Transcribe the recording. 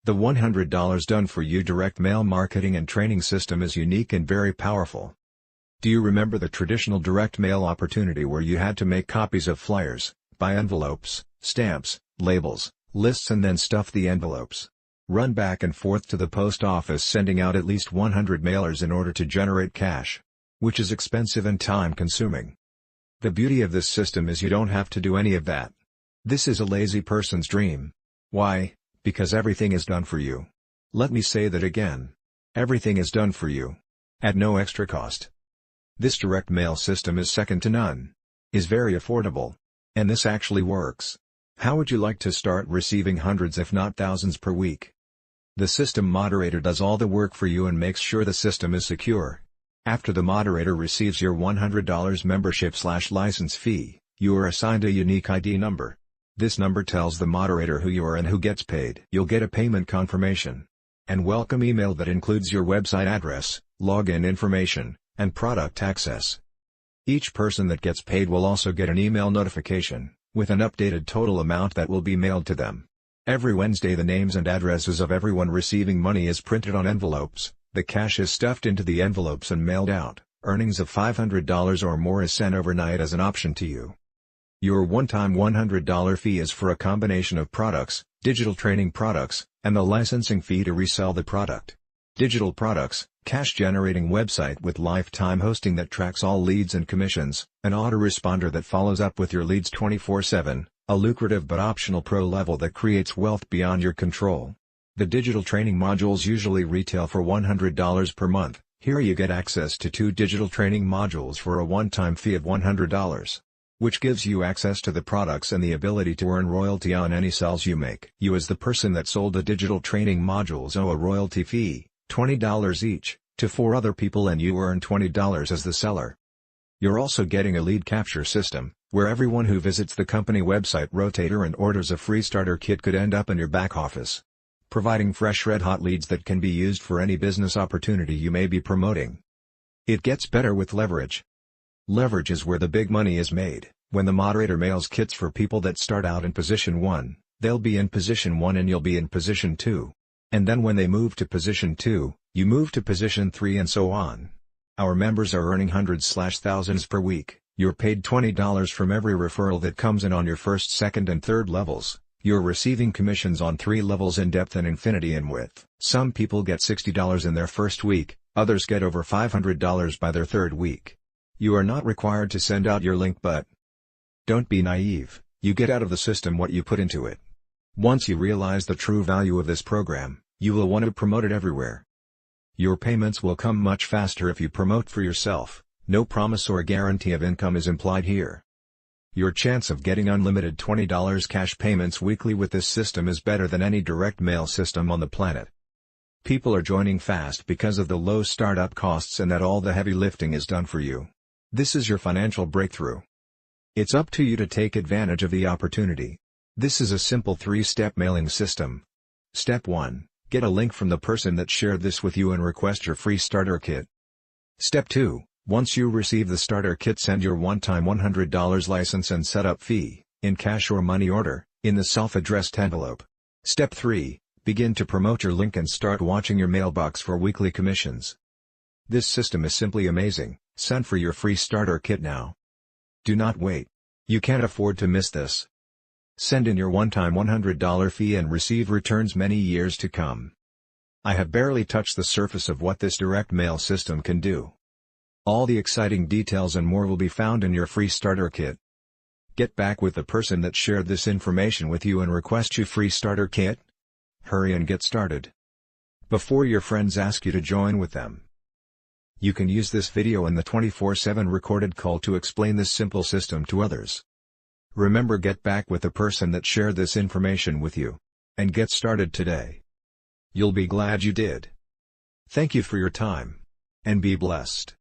The $100 done for you direct mail marketing and training system is unique and very powerful. Do you remember the traditional direct mail opportunity where you had to make copies of flyers, buy envelopes, stamps, labels, lists and then stuff the envelopes? Run back and forth to the post office sending out at least 100 mailers in order to generate cash, which is expensive and time-consuming. The beauty of this system is you don't have to do any of that. This is a lazy person's dream. Why? Because everything is done for you. Let me say that again. Everything is done for you. At no extra cost. This direct mail system is second to none. Is very affordable. And this actually works. How would you like to start receiving hundreds if not thousands per week? The system moderator does all the work for you and makes sure the system is secure. After the moderator receives your $100 membership/license fee, you are assigned a unique ID number. This number tells the moderator who you are and who gets paid. You'll get a payment confirmation and welcome email that includes your website address, login information, and product access. Each person that gets paid will also get an email notification with an updated total amount that will be mailed to them. Every Wednesday the names and addresses of everyone receiving money is printed on envelopes, the cash is stuffed into the envelopes and mailed out. Earnings of $500 or more is sent overnight as an option to you. Your one-time $100 fee is for a combination of products, digital training products, and the licensing fee to resell the product. Digital products, cash-generating website with lifetime hosting that tracks all leads and commissions, an autoresponder that follows up with your leads 24/7, a lucrative but optional pro level that creates wealth beyond your control. The digital training modules usually retail for $100 per month. Here you get access to 2 digital training modules for a one-time fee of $100, which gives you access to the products and the ability to earn royalty on any sales you make. You as the person that sold the digital training modules owe a royalty fee, $20 each, to 4 other people and you earn $20 as the seller. You're also getting a lead capture system, where everyone who visits the company website Rotator and orders a free starter kit could end up in your back office, providing fresh red-hot leads that can be used for any business opportunity you may be promoting. It gets better with leverage. Leverage is where the big money is made. When the moderator mails kits for people that start out in position 1, they'll be in position 1 and you'll be in position 2. And then when they move to position 2, you move to position 3 and so on. Our members are earning hundreds/thousands per week. You're paid $20 from every referral that comes in on your first, second and third levels. You're receiving commissions on 3 levels in depth and infinity in width. Some people get $60 in their first week, others get over $500 by their third week. You are not required to send out your link, but don't be naive, you get out of the system what you put into it. Once you realize the true value of this program, you will want to promote it everywhere. Your payments will come much faster if you promote for yourself. No promise or guarantee of income is implied here. Your chance of getting unlimited $20 cash payments weekly with this system is better than any direct mail system on the planet. People are joining fast because of the low startup costs and that all the heavy lifting is done for you. This is your financial breakthrough. It's up to you to take advantage of the opportunity. This is a simple 3-step mailing system. Step 1. Get a link from the person that shared this with you and request your free starter kit. Step 2. Once you receive the starter kit, send your one-time $100 license and setup fee, in cash or money order, in the self-addressed envelope. Step 3. Begin to promote your link and start watching your mailbox for weekly commissions. This system is simply amazing. Send for your free starter kit now. Do not wait. You can't afford to miss this. Send in your one-time $100 fee and receive returns many years to come. I have barely touched the surface of what this direct mail system can do. All the exciting details and more will be found in your free starter kit. Get back with the person that shared this information with you and request your free starter kit. Hurry and get started before your friends ask you to join with them. You can use this video and the 24/7 recorded call to explain this simple system to others. Remember, get back with the person that shared this information with you. And get started today. You'll be glad you did. Thank you for your time. And be blessed.